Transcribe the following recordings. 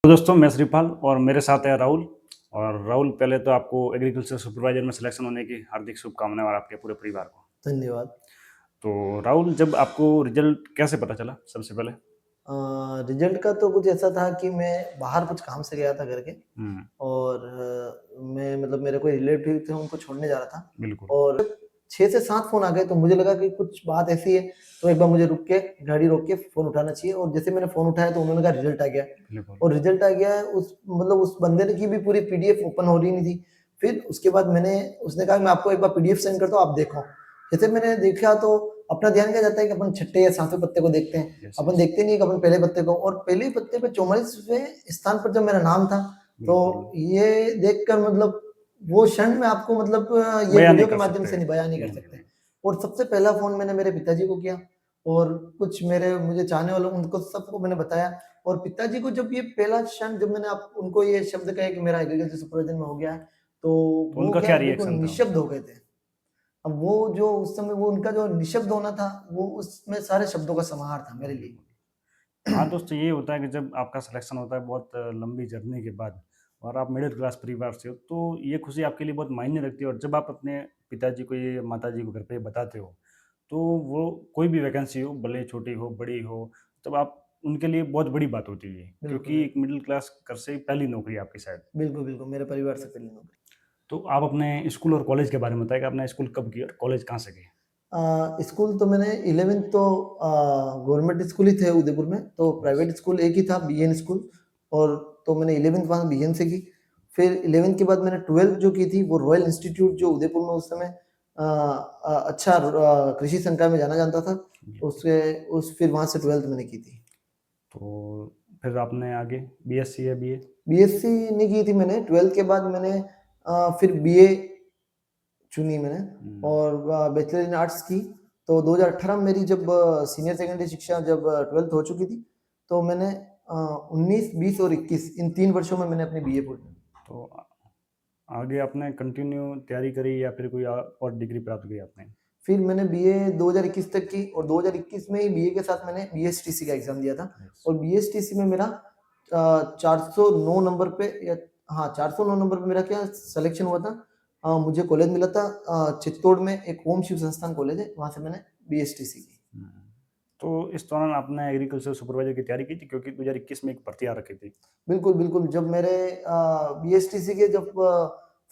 तो दोस्तों मैं श्रीपाल और मेरे साथ है राहुल। और राहुल, पहले तो आपको एग्रीकल्चर सुपरवाइजर में सिलेक्शन होने की हार्दिक शुभकामनाएं और आपके पूरे परिवार को। धन्यवाद। तो राहुल, जब आपको रिजल्ट कैसे पता चला सबसे पहले? रिजल्ट का तो कुछ ऐसा था कि मैं बाहर कुछ काम से गया था घर के हम्म। और मैं मतलब मेरे कोई रिलेटिव थे उनको छोड़ने जा रहा था बिल्कुल। और 6 से 7 फ़ोन आ गए तो मुझे लगा कि कुछ बात ऐसी है तो एक बार मुझे रुक के गाड़ी रोक के फ़ोन उठाना चाहिए और जैसे मैंने फ़ोन उठाया तो उन्होंने कहा रिजल्ट आ गया बिल्कुल। और रिजल्ट आ गया है उस बंदे ने की भी पूरी पीडीएफ ओपन हो रही नहीं थी। फिर उसके बाद उसने कहा मैं आपको एक बार पीडीएफ सेंड करता हूँ आप देखो। जैसे मैंने देखा तो अपना ध्यान क्या जाता है कि अपन छठे या सातवें पत्ते को देखते हैं। यस अपन यस। देखते नहीं है कि अपन पहले पत्ते को और पहले ही पत्ते पे 44वें स्थान पर जब मेरा नाम था, बिल्कुल। तो ये देखकर मतलब वो क्षण मैं आपको मतलब ये बयान नहीं वीडियो के कर माध्यम सकते। से नहीं बयान नहीं कर नहीं सकते। नहीं। और सबसे पहला फ़ोन मैंने मेरे पिताजी को किया और कुछ मेरे मुझे चाहने वालों उनको सबको मैंने बताया और पिताजी को जब ये पहला क्षण जब मैंने आप उनको ये शब्द कहे कि मेरा एग्रीकल्चर सुपरवाइजर में हो गया है, तो तो वो उनका क्या क्या है बिल्कुल रिएक्शन था? निःशब्द हो गए थे। अब वो जो उस समय वो उनका जो निःशब्द होना था, वो उसमें सारे शब्दों का समाहार था मेरे लिए। बिल्कुल। हाँ दोस्तों, ये होता है कि जब आपका सिलेक्शन होता है बहुत लंबी जर्नी के बाद और आप मिडिल क्लास परिवार से हो, तो ये खुशी आपके लिए बहुत मायने रखती है। और जब आप अपने पिताजी को ये माताजी को घर पे बताते हो, तो वो कोई भी वैकेंसी हो, भले छोटी हो बड़ी हो, तब आप उनके लिए बहुत बड़ी बात होती है, बिल्कुल, क्योंकि एक बिल्कुल। मिडिल क्लास घर से पहली नौकरी है आपकी शायद। बिल्कुल, बिल्कुल, मेरे परिवार से पहली नौकरी। तो आप अपने स्कूल और कॉलेज के बारे में बताएं कि आपने स्कूल कब किया और कॉलेज कहाँ से किया? स्कूल तो मैंने 11th तो गवर्नमेंट स्कूल ही थे उदयपुर में, तो यस। प्राइवेट स्कूल एक ही था बीएन स्कूल और तो मैंने 11th वहाँ बीएन से की। फिर 11th के बाद मैंने 12th जो की थी वो रॉयल इंस्टीट्यूट जो उदयपुर में उस समय अच्छा कृषि संकाय में जाना जाता था, बिल्कुल। उससे उस फिर वहाँ से 12th मैंने की थी। तो फिर आपने आगे बीएससी या बीए? बीएससी नहीं की थी मैंने, 12th के बाद मैंने फिर बीए चुनी मैंने हम्म। और बैचलर इन आर्ट्स की। तो 2018 में मेरी जब सीनियर सेकेंडरी शिक्षा जब 12th हो चुकी थी, तो मैंने 19, 20 और 21 इन 3 वर्षों में मैंने अपनी बीए पूरी की। तो आगे आपने कंटिन्यू तैयारी करी या फिर कोई और डिग्री प्राप्त की आपने? फिर मैंने बीए 2021 तक की और 2021 में ही बीए के साथ मैंने बीएसटीसी का एग्ज़ाम दिया था यस। और बीएसटीसी में मेरा 409 नंबर पे या हाँ, 409 नंबर पे मेरा क्या सिलेक्शन हुआ था। मुझे कॉलेज मिला था चित्तौड़ में एक ओम शिव संस्थान कॉलेज है, वहाँ से मैंने बीएसटीसी की। हम्म। तो इस दौरान आपने एग्रीकल्चर सुपरवाइजर की तैयारी की थी, क्योंकि 2021 में एक भर्ती आ रखी थी। बिल्कुल, बिल्कुल, जब मेरे बीएसटीसी के जब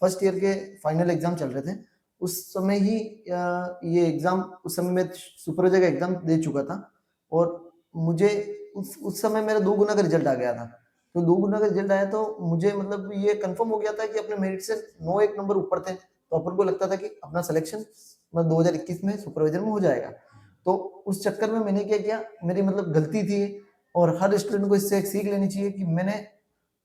फर्स्ट ईयर के फाइनल एग्ज़ाम चल रहे थे, उस समय ही ये एग्ज़ाम उस समय मैं सुपरवाइज़र का एग्ज़ाम दे चुका था और मुझे उस समय मेरा 2 गुना का रिज़ल्ट आ गया था। तो 2 गुना का रिज़ल्ट आया तो मुझे मतलब ये कन्फर्म हो गया था कि अपने मेरिट से 9 एक नंबर ऊपर थे, तो अपन को लगता था कि अपना सिलेक्शन 2021 में सुपरवाइज़र में हो जाएगा। तो उस चक्कर में मैंने क्या किया, मेरी मतलब गलती थी और हर स्टूडेंट को इससे एक सीख लेनी चाहिए कि मैंने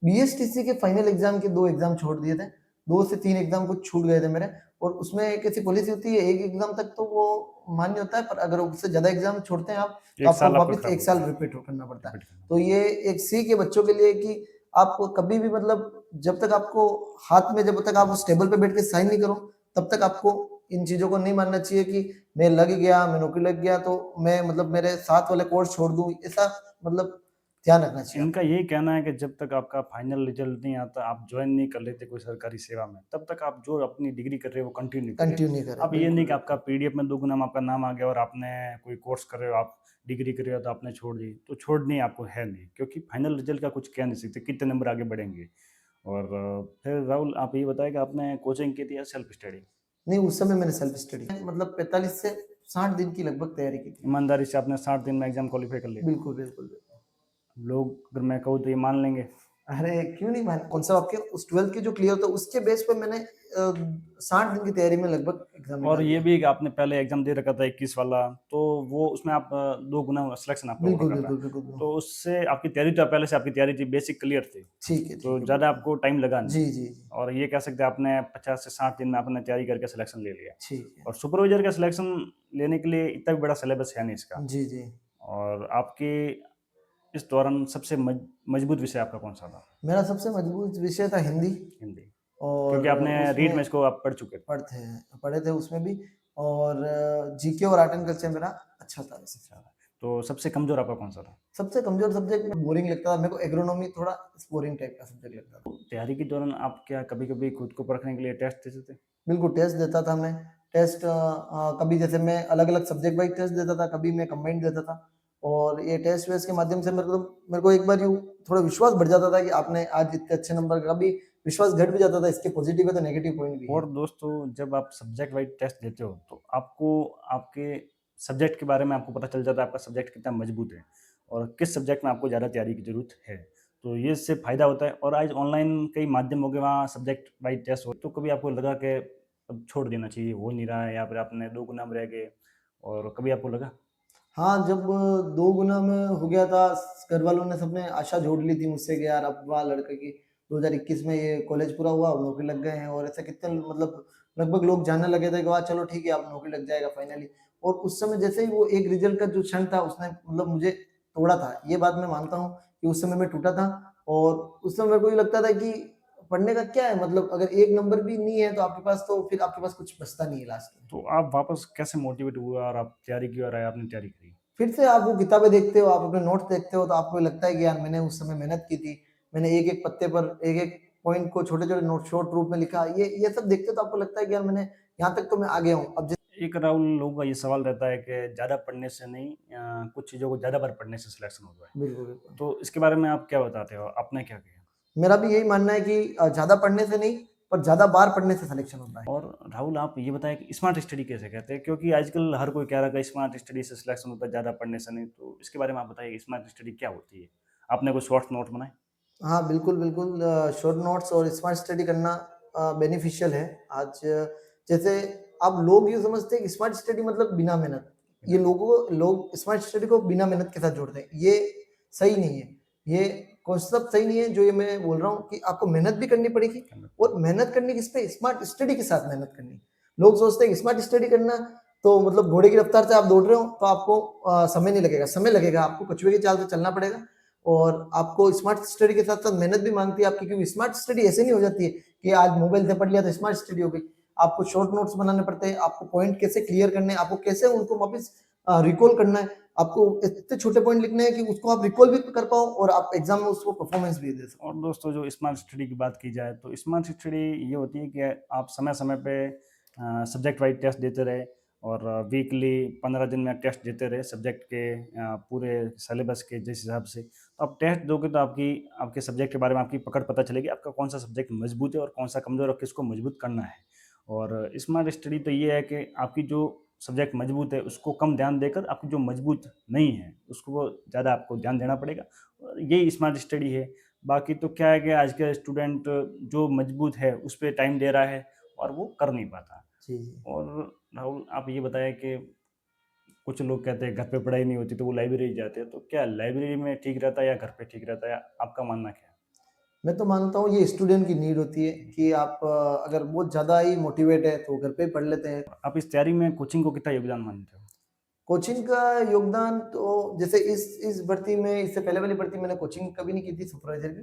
बीएसटीसी के फाइनल एग्जाम के 2 एग्जाम छोड़ दिए थे। 2 से 3 एग्जाम कुछ छूट गए थे मेरे और उसमें एक ऐसी पॉलिसी होती है, एक एग्जाम तक तो वो मान्य होता है, पर अगर उससे ज़्यादा एग्जाम छोड़ते हैं आप, तो एक आपको साल आपका वापस खराब 1 साल होता है। रिपीट करना पड़ता है। रिपीट करना तो ये एक सीख है बच्चों के लिए कि आप कभी भी मतलब जब तक आपको हाथ में जब तक आप उस टेबल पे बैठ के साइन नहीं करो, तब तक आपको इन चीज़ों को नहीं मानना चाहिए कि मैं लग गया, मैं नौकरी लग गया तो मैं मतलब मेरे साथ वाले कोर्स छोड़ दूँ, ऐसा मतलब ध्यान रखना चाहिए इनका आपको। यही कहना है कि जब तक आपका फाइनल रिजल्ट नहीं आता, आप ज्वाइन नहीं कर लेते कोई सरकारी सेवा में, तब तक आप जो अपनी डिग्री कर रहे हो वो कंटिन्यू करिए। कंटिन्यू करें, अब ये बिल्कुल, नहीं कि आपका बिल्कुल। पीडीएफ में 2 गुना में आपका नाम आ गया और आपने कोई कोर्स कर रहे हो, आप डिग्री कर रहे हो तो आपने छोड़ दी, तो छोड़नी आपको है नहीं, क्योंकि फाइनल रिजल्ट का कुछ कह नहीं सकते कितने नंबर आगे बढ़ेंगे। और फिर राहुल, आप ये बताएं कि आपने कोचिंग की थी या सेल्फ स्टडी? नहीं, उस समय मैंने सेल्फ स्टडी मतलब 45 से 60 दिन की लगभग तैयारी की थी। ईमानदारी से आपने 60 दिन में एग्जाम क्वालिफाई कर लिया? बिल्कुल, बिल्कुल, बिल्कुल। लोग, अगर मैं कहूँ तो ये मान लेंगे। अरे! क्यों नहीं मान कौन-सा आपके उस 12th की जो क्लियर था उसके बेस पे मैंने 60 दिन की तैयारी में लगभग एग्ज़ाम और निकाल ये दिया। भी कि आपने पहले एग्ज़ाम दे रखा था 21 वाला, तो वो उसमें आप 2 गुना सिलेक्शन आपका हो बिल्कुल, रखा था। बिल्कुल, बिल्कुल, बिल्कुल। तो उससे आपकी तैयारी तो पहले से आपकी तैयारी थी, बेसिक क्लियर थी, तो ठीक है, ज़्यादा बिल्कुल। आपको टाइम लगा नहीं। जी, जी, जी। और ये कह सकते हैं आपने 50 से 60 दिन में आपने तैयारी करके सिलेक्शन ले लिया। ठीक है। और सुपरवाइज़र का सिलेक्शन लेने के लिए इतना भी बड़ा सिलेबस है नहीं इसका। जी, जी। और आपके इस दौरान सबसे मजबूत विषय आपका कौन-सा था? मेरा सबसे मजबूत विषय था हिंदी हिंदी, और क्योंकि आपने रीट उसमें में इसको आप पढ़ चुके थे। पढ़े थे उसमें भी और जीके और आर्ट एंड कल्चर मेरा अच्छा था वैसे। अच्छा। तो सबसे कमज़ोर आपका कौन-सा था? सबसे कमज़ोर सब्जेक्ट बोरिंग लगता था मेरे को, एग्रोनॉमी थोड़ा बोरिंग टाइप का सब्जेक्ट लगता था। तैयारी के दौरान आप क्या कभी-कभी खुद को परखने के लिए टेस्ट देते थे? बिल्कुल, टेस्ट देता था मैं। टेस्ट कभी जैसे मैं अलग-अलग सब्जेक्ट वाइज़ टेस्ट देता था, कभी मैं कंबाइंड देता था और ये टेस्ट वेस्ट के माध्यम से मेरे को एक बार यूँ थोड़ा विश्वास बढ़ जाता था कि आपने आज इतने अच्छे नंबर, कभी विश्वास घट भी जाता था, इसके पॉजिटिव है तो नेगेटिव पॉइंट भी है। और दोस्तों जब आप सब्जेक्ट वाइज़ टेस्ट देते हो, तो आपको आपके सब्जेक्ट के बारे में आपको पता चल जाता है आपका सब्जेक्ट कितना मजबूत है और किस सब्जेक्ट में आपको ज़्यादा तैयारी की ज़रूरत है। तो ये इससे फ़ायदा होता है और आज ऑनलाइन कई माध्यम हो गए वहाँ सब्जेक्ट वाइज़ टेस्ट हो, तो कभी आपको लगा कि अब छोड़ देना चाहिए, हो नहीं रहा है या फिर आपने 2 गुना में रह गए और कभी आपको लगा? हाँ, जब 2 गुना में हो गया था, घर वालों ने सबने आशा जोड़ ली थी मुझसे कि यार अब वाह लड़के की 2021 में ये कॉलेज पूरा हुआ, अब नौकरी लग गए हैं और ऐसे कितने मतलब लगभग लोग जानने लगे थे कि वाह चलो ठीक है अब नौकरी लग जाएगा फाइनली। और उस समय जैसे ही वो एक रिजल्ट का जो क्षण था उसने मतलब मुझे तोड़ा था। ये बात मैं मानता हूँ कि उस समय मैं टूटा था और उस समय मेरे को ये लगता था कि पढ़ने का क्या है, मतलब अगर एक नंबर भी नहीं है तो आपके पास, तो फिर आपके पास कुछ बचता नहीं है लास्ट में। तो आप वापस कैसे मोटिवेट हुए और आप तैयारी की और आपने तैयारी करी? फिर से आप वो किताबें देखते हो, आप अपने नोट्स देखते हो, तो आपको लगता है कि यार मैंने उस समय मेहनत की थी। मैंने एक-एक पत्ते पर एक-एक पॉइंट को छोटे-छोटे नोट शॉर्ट रूप में लिखा। ये सब देखते हो तो आपको लगता है कि यार मैंने यहाँ तक तो मैं आ गया हूँ। अब जिस एक राहुल लोगों का ये सवाल रहता है कि ज़्यादा पढ़ने से नहीं कुछ चीज़ों को ज़्यादा बार पढ़ने से सिलेक्शन होता है। बिल्कुल, बिल्कुल। तो इसके बारे में आप क्या बताते हो? आपने क्या किया? मेरा भी यही मानना है कि ज़्यादा पढ़ने से नहीं, पर ज़्यादा बार पढ़ने से सिलेक्शन होता है। और राहुल आप ये बताएँ कि स्मार्ट स्टडी कैसे कहते हैं? क्योंकि आजकल हर कोई कह रहा है कि स्मार्ट स्टडी से सिलेक्शन होता है, ज़्यादा पढ़ने से नहीं। तो इसके बारे में आप बताइए स्मार्ट स्टडी क्या होती है? आपने कोई शॉर्ट नोट बनाए? हाँ, बिल्कुल, बिल्कुल शॉर्ट नोट्स और स्मार्ट स्टडी करना बेनिफिशियल है। आज जैसे अब लोग ये समझते हैं कि स्मार्ट स्टडी मतलब बिना मेहनत। ये लोग स्मार्ट स्टडी को बिना मेहनत के साथ जोड़ते हैं। ये सही नहीं है। ये कॉन्सेप्ट सही नहीं है जो ये मैं बोल रहा हूँ कि आपको मेहनत भी करनी पड़ेगी और मेहनत करनी किस पे? स्मार्ट स्टडी के साथ मेहनत करनी। लोग सोचते हैं कि स्मार्ट स्टडी करना तो मतलब घोड़े की रफ्तार से आप दौड़ रहे हो तो आपको समय नहीं लगेगा। समय लगेगा, आपको कछुए की चाल से चलना पड़ेगा और आपको स्मार्ट स्टडी के साथ-साथ मेहनत भी माँगती है आपकी, क्योंकि स्मार्ट स्टडी ऐसे नहीं हो जाती है कि आज मोबाइल से पढ़ लिया तो स्मार्ट स्टडी हो गई। आपको शॉर्ट नोट्स बनाने पड़ते हैं, आपको पॉइंट कैसे क्लियर करने हैं, आपको कैसे उनको वापस रिकॉल करना है। आपको इतने छोटे पॉइंट लिखने हैं कि उसको आप रिकॉल भी कर पाओ और आप एग्ज़ाम में उसको परफॉर्मेंस भी दे सको। और दोस्तों जो स्मार्ट स्टडी की बात की जाए तो स्मार्ट स्टडी ये होती है कि आप समय-समय पे सब्जेक्ट वाइज़ टेस्ट देते रहे और वीकली 15 दिन में टेस्ट देते रहे सब्जेक्ट के पूरे सिलेबस के जिस हिसाब से। तो आप टेस्ट दोगे तो आपकी आपके सब्जेक्ट के बारे में आपकी पकड़ पता चलेगी, आपका कौन-सा सब्जेक्ट मजबूत है और कौन-सा कमज़ोर है और किसको मजबूत करना है। और स्मार्ट स्टडी तो ये है कि आपकी जो सब्जेक्ट मजबूत है उसको कम ध्यान देकर आपकी जो मजबूत नहीं है उसको ज़्यादा आपको ध्यान देना पड़ेगा। और यही स्मार्ट स्टडी है। बाकी तो क्या है कि आज का स्टूडेंट जो मजबूत है उस पे टाइम दे रहा है और वो कर नहीं पाता। जी, जी। और राहुल आप ये बताएँ कि कुछ लोग कहते हैं घर पे पढ़ाई नहीं होती तो वो लाइब्रेरी जाते हैं, तो क्या लाइब्रेरी में ठीक रहता है या घर पे ठीक रहता है? आपका मानना क्या है? मैं तो मानता हूँ ये स्टूडेंट की नीड होती है कि आप अगर बहुत ज़्यादा ही मोटिवेट है तो घर पे ही पढ़ लेते हैं। आप इस तैयारी में कोचिंग को कितना योगदान मानते हो? कोचिंग का योगदान तो जैसे इस भर्ती में, इससे पहले वाली भर्ती मैंने कोचिंग कभी नहीं की थी सुपरवाइजर की।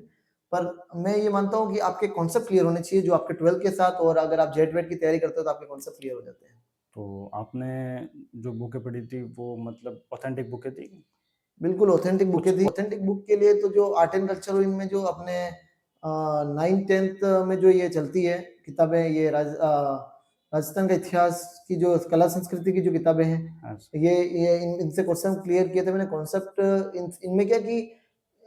पर मैं ये मानता हूँ कि आपके कॉन्सेप्ट क्लियर होने चाहिए जो आपके 12th के साथ, और अगर आप जेट-वेट की तैयारी करते हो तो आपके कॉन्सेप्ट क्लियर हो जाते हैं। तो आपने जो बुकें पढ़ी थी वो मतलब ऑथेंटिक बुकें थी? बिल्कुल ऑथेंटिक कुछ बुकें थी। ऑथेंटिक बुक के लिए तो जो आर्ट एंड कल्चर, इनमें जो अपने 9th-10th में जो ये चलती है किताबें, ये राजस्थान का इतिहास की जो कला संस्कृति की जो किताबें हैं, अच्छा। ये इनसे क्वेश्चन क्लियर किए थे मैंने। कॉन्सेप्ट इनमें क्या कि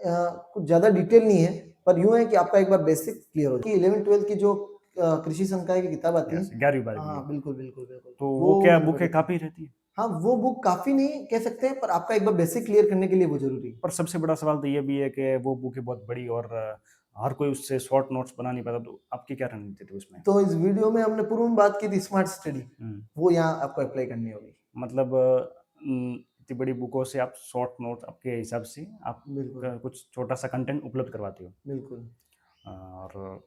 कुछ ज़्यादा डिटेल नहीं है, पर यूँ है कि आपका एक बार बेसिक क्लियर हो जाए। कि 11th-12th की जो कृषि संकाय की किताब आती है। यस, 11वीं-12वीं हाँ, बिल्कुल, बिल्कुल, बिल्कुल। तो वो वो क्या मैंने बुकें पढ़ी थी। काफ़ी रहती है? हाँ, वो बुक काफ़ी नहीं कह सकते हैं, पर आपका एक बार बेसिक क्लियर करने के लिए वो ज़रूरी है। पर सबसे बड़ा सवाल तो ये भी है कि वो बुकें बहुत बड़ी और हर कोई उससे शॉर्ट नोट्स बना नहीं पाता, तो आपकी क्या रणनीति थी उसमें? तो इस वीडियो में हमने पूर्व में बात की थी स्मार्ट स्टडी, हुँ, वो यहाँ आपको अप्लाई करनी होगी। मतलब इतनी बड़ी बुकों से आप शॉर्ट नोट आपके हिसाब से आप बिल्कुल, क कुछ छोटा-सा कंटेंट उपलब्ध करवाते हो बिल्कुल। और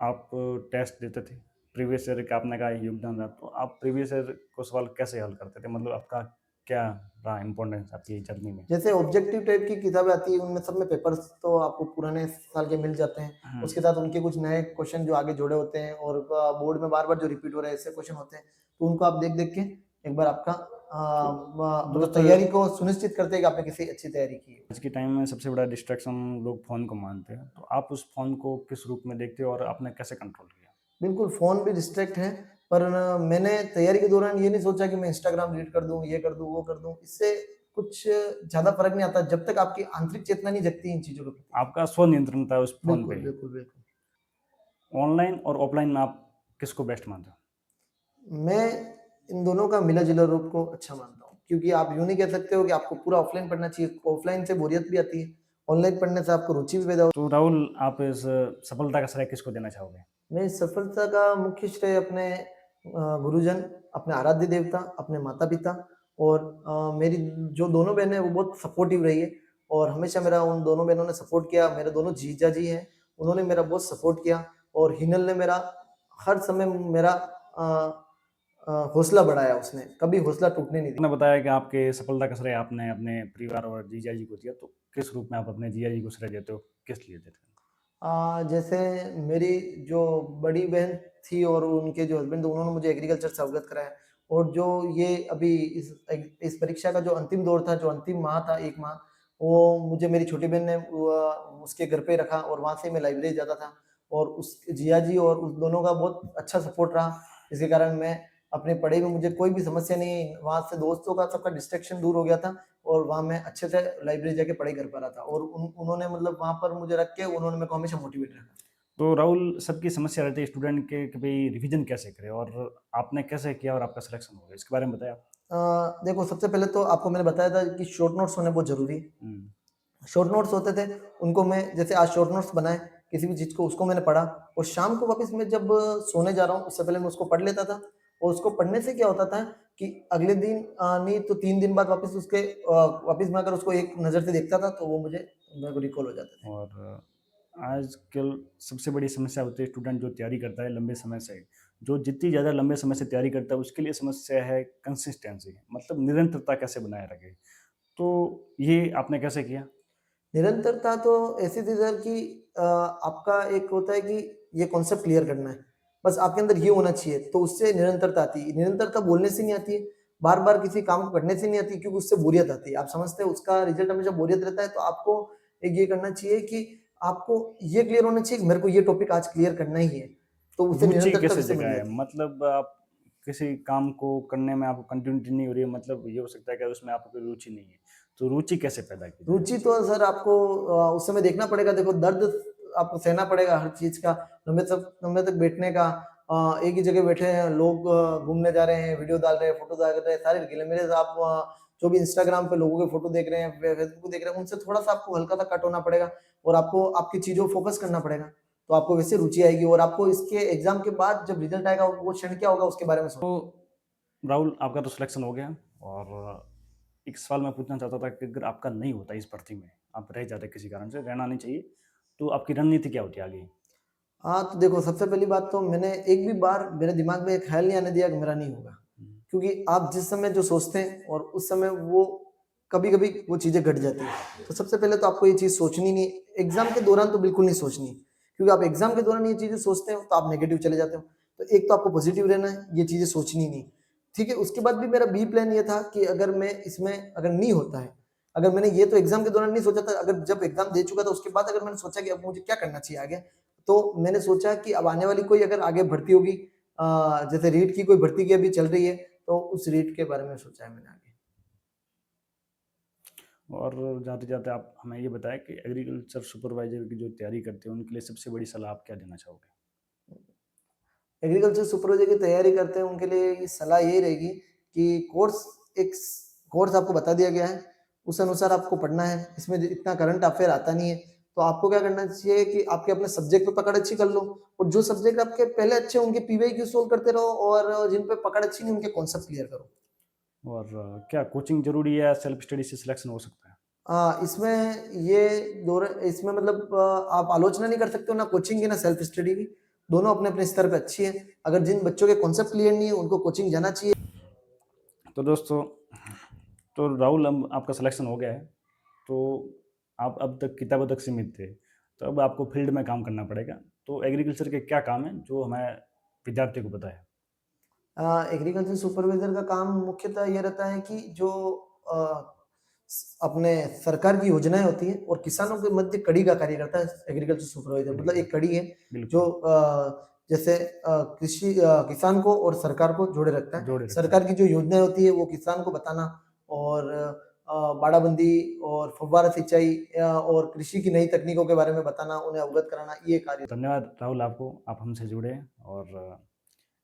आप टेस्ट देते थे। प्रीवियस ईयर का आपने कहा योगदान रहा, तो आप प्रीवियस ईयर को सवाल कैसे हल करते थे? मतलब आपका क्या रहा इम्पोर्टेंस आपकी जर्नी में? जैसे ऑब्जेक्टिव टाइप की किताबें आती हैं, उनमें सब में पेपर्स तो आपको पुराने साल के मिल जाते हैं। हुँ, उसके साथ उनके कुछ नए क्वेश्चन जो आगे जोड़े होते हैं और बोर्ड में बार-बार जो रिपीट हो रहे हैं ऐसे क्वेश्चन होते हैं। तो उनको आप देख-देख के एक बार आपका तो मतलब दोस्त तैयारी को सुनिश्चित करते हैं कि आपने किसी अच्छी तैयारी की है। आज के टाइम में सबसे बड़ा डिस्ट्रैक्शन लोग फ़ोन को मानते हैं। तो आप उस फ़ोन को किस रूप में देखते हो और आपने कैसे कंट्रोल किया? बिल्कुल, फ़ोन भी डिस्ट्रैक्ट है, पर मैंने तैयारी के दौरान ये नहीं सोचा कि मैं इंस्टाग्राम डिलीट कर दूँ, ये कर दूँ, वो कर दूँ। इससे कुछ ज़्यादा फ़र्क नहीं आता जब तक आपकी आंतरिक चेतना नहीं जगती इन चीज़ों के प्रति। आपका स्व-नियंत्रण था उस फ़ोन बिल्कुल, पे। बिल्कुल, बिल्कुल। ऑनलाइन और ऑफ़लाइन में आप किसको बेस्ट मानते हो? मैं इन दोनों का मिला-जुला रूप को अच्छा मानता हूँ, क्योंकि आप यूँ नहीं कह सकते हो कि आपको पूरा ऑफ़लाइन पढ़ना चाहिए, ऑफ़लाइन से बोरियत भी आती है, ऑनलाइन पढ़ने से आपको रुचि भी पैदा हो। तो राहुल, आप इस सफलता का श्रेय किसको देना चाहोगे? मैं इस सफलता का मुख्य श्रेय अपने गुरुजन, अपने आराध्य देवता, अपने माता-पिता और मेरी जो दोनों बहनें हैं वो बहुत सपोर्टिव रही है और हमेशा मेरा उन दोनों बहनों ने सपोर्ट किया। मेरे दोनों जीजा जी हैं, उन्होंने मेरा बहुत सपोर्ट किया और हिनल ने मेरा हर समय मेरा हौसला बढ़ाया उसने, कभी हौसला टूटने नहीं आपने दिया। बताया कि आपके सफलता का श्रेय आपने अपने परिवार और जीजा जी को दिया, तो किस रूप में आप अपने जीजा जी को श्रेय देते हो? किस लिए देते हो? जैसे मेरी जो बड़ी बहन थी और उनके जो हस्बैंड थे उन्होंने मुझे एग्रीकल्चर से अवगत कराया और जो ये अभी इस परीक्षा का जो अंतिम दौर था, जो अंतिम माह था 1 माह, वो मुझे मेरी छोटी बहन ने उसके घर पे रखा और वहाँ से मैं लाइब्रेरी जाता था और उस जिया जी और उस दोनों का बहुत अच्छा सपोर्ट रहा, जिसके कारण मैं अपनी पढ़ाई में मुझे कोई भी समस्या नहीं, वहाँ से दोस्तों का सबका डिस्ट्रैक्शन दूर हो गया था और वहाँ मैं अच्छे से लाइब्रेरी जाके पढ़ाई कर पा रहा था और उन्होंने मतलब वहाँ पर मुझे रख के उन्होंने मेरे को हमेशा मोटिवेट रखा। तो राहुल, सबकी समस्या रहती है स्टूडेंट के कि भई रिवीजन कैसे करें, और आपने कैसे किया और आपका सिलेक्शन हो गया? इसके बारे में बताएँ आप? देखो सबसे पहले तो आपको मैंने बताया था कि शॉर्ट नोट्स होने बहुत ज़रूरी है। हुँ। शॉर्ट नोट्स होते थे, उनको मैं जैसे आज शॉर्ट नोट्स बनाए, किसी भी चीज़ को उसको मैंने पढ़ा और शाम को वापस मैं जब सोने जा रहा हूँ, उससे पहले मैं उसको पढ़ लेता था और उसको पढ़ने से क्या होता था कि अगले दिन नहीं तो 3 दिन बाद वापस मैं अगर उसको एक नज़र से देखता था, तो वो मेरे को रिकॉल हो जाते थे। और आजकल सबसे बड़ी समस्या होती है स्टूडेंट जो तैयारी करता है लंबे समय से, जो जितनी ज़्यादा लंबे समय से तैयारी करता है उसके लिए समस्या है कंसिस्टेंसी, मतलब निरंतरता कैसे बनाए रखें। तो ये आपने कैसे किया? निरंतरता तो ऐसी चीज़ है कि आपका एक होता है कि ये कॉन्सेप्ट क्लियर करना है। बस आपके अंदर ये होना चाहिए, तो उससे निरंतरता आती है। निरंतरता बोलने से नहीं आती है, बार-बार किसी काम को करने से नहीं आती क्योंकि उससे बोरियत आती है। आप समझते हैं उसका रिज़ल्ट हमेशा बोरियत रहता है, तो आपको एक ये करना चाहिए कि आपको ये क्लियर होना चाहिए कि मेरे को ये टॉपिक आज क्लियर करना ही है। तो उससे रुचि निरंतरता कैसे वैसे बन जगाए? जाती है। मतलब आप किसी काम को करने में आपको कंटिन्यूटी नहीं हो रही है, मतलब ये हो सकता है कि उसमें आपको कोई रुचि नहीं है। तो रुचि कैसे पैदा की जाए? रुचि तो सर आपको उस समय देखना पड़ेगा देखो दर्द आपको सहना पड़ेगा हर चीज़ का, लंबे तक बैठने का एक ही जगह बैठे हैं लोग घूमने जा रहे हैं, वीडियो डाल रहे हैं, फ़ोटो डाल रहे हैं, सारे ढीले मेरे से आप जो भी इंस्टाग्राम पे लोगों के फ़ोटो देख रहे हैं, फेसबुक देख रहे हैं, उनसे थोड़ा-सा आपको हल्का सा कट होना पड़ेगा और आपको आपकी चीज़ों को फ़ोकस करना पड़ेगा। तो आपको वैसे रुचि आएगी और आपको इसके एग्ज़ाम के बाद जब रिज़ल्ट आएगा वो क्षण क्या होगा उसके बारे में तो राहुल, आपका तो सिलेक्शन हो गया, और एक सवाल मैं पूछना चाहता था कि अगर आपका नहीं होता इस भर्ती में, आप रह जाते किसी कारण से, रहना नहीं चाहिए, तो आपकी रणनीति क्या होती आगे? हाँ, तो देखो सबसे पहली बात तो मैंने एक भी बार मेरे दिमाग में ये ख़्याल नहीं आने दिया कि मेरा नहीं होगा। हुँ। क्योंकि आप जिस समय जो सोचते हैं और उस समय वो कभी-कभी वो चीज़ें घट जाती हैं। तो सबसे पहले तो आपको ये चीज़ सोचनी नहीं एग्ज़ाम के दौरान तो बिल्कुल नहीं सोचनी। क्योंकि आप एग्ज़ाम के दौरान ये चीज़ें सोचते हो तो आप नेगेटिव चले जाते हो। तो एक तो आपको पॉज़िटिव रहना है, ये चीज़ें सोचनी नहीं। ठीक है? उसके बाद भी मेरा बी प्लान ये था कि अगर मैं इसमें अगर नहीं होता है, अगर मैंने ये तो एग्ज़ाम के दौरान नहीं सोचा था, अगर जब एग्ज़ाम दे चुका था उसके बाद अगर मैंने सोचा कि अब मुझे क्या करना चाहिए आगे, तो मैंने सोचा कि अब आने वाली कोई अगर आगे भर्ती होगी जैसे रीट की कोई भर्ती की अभी चल रही है, तो उस रीट के बारे में सोचा है मैंने आगे। और जाते-जाते आप हमें ये बताएँ कि एग्रीकल्चर सुपरवाइज़र की जो तैयारी करते हैं, उनके लिए सबसे बड़ी सलाह आप क्या देना चाहोगे? एग्रीकल्चर सुपरवाइजर की तैयारी करते हैं उनके लिए ये सलाह यही रहेगी कि एक कोर्स आपको बता दिया गया है, उस अनुसार आपको पढ़ना है, इसमें इतना करंट अफेयर आता नहीं है, तो आपको क्या करना चाहिए कि आपके अपने सब्जेक्ट पे पकड़ अच्छी कर लो और जो सब्जेक्ट आपके पहले अच्छे होंगे पीवाईक्यू सॉल्व करते रहो और जिन पे पकड़ अच्छी नहीं उनके कॉन्सेप्ट क्लियर करो। और क्या कोचिंग ज़रूरी है या सेल्फ स्टडी से सिलेक्शन हो सकता है? इसमें मतलब आप आलोचना नहीं कर सकते हो ना कोचिंग की ना सेल्फ स्टडी की, दोनों अपने-अपने स्तर पे अच्छी है। अगर जिन बच्चों के कॉन्सेप्ट क्लियर नहीं है उनको कोचिंग जाना चाहिए। तो दोस्तों, तो राहुल, अब आपका सिलेक्शन हो गया है, तो आप अब तक किताबों तक सीमित थे, तो अब आपको फील्ड में काम करना पड़ेगा। तो एग्रीकल्चर के क्या काम हैं जो हमें विद्यार्थियों को पता है? एग्रीकल्चर सुपरवाइजर का काम मुख्यतः ये रहता है कि जो अपने सरकार की योजनाएं होती है और किसानों के मध्य कड़ी का कार्य करता है एग्रीकल्चर सुपरवाइजर, मतलब बिल्कुल, एक कड़ी है जो बिल्कुल, जैसे कृषि किसान को और सरकार को जोड़े रखता है। जोड़े रखता सरकार है। की जो योजनाएं होती है वो किसान को बताना, और बाड़ाबंदी और फव्वारा सिंचाई और कृषि की नई तकनीकों के बारे में बताना, उन्हें अवगत कराना, ये कार्य। धन्यवाद राहुल आपको, आप हमसे जुड़े और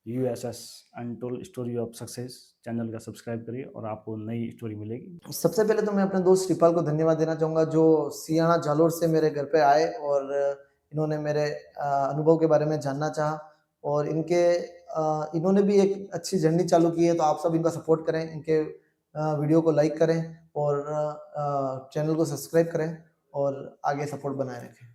USS untold story of success channel का सब्सक्राइब करिए और आपको नई स्टोरी मिलेगी। सबसे पहले तो मैं अपने दोस्त श्रीपाल को धन्यवाद देना चाहूँगा, जो सियाना जालोर से मेरे घर पे आए और इन्होंने मेरे अनुभव के बारे में जानना चाहा, और इन्होंने भी एक अच्छी जर्नी चालू की है, तो आप सब इनका सपोर्ट करें, इनके वीडियो को लाइक करें और चैनल को सब्सक्राइब करें और आगे सपोर्ट बनाए रखें।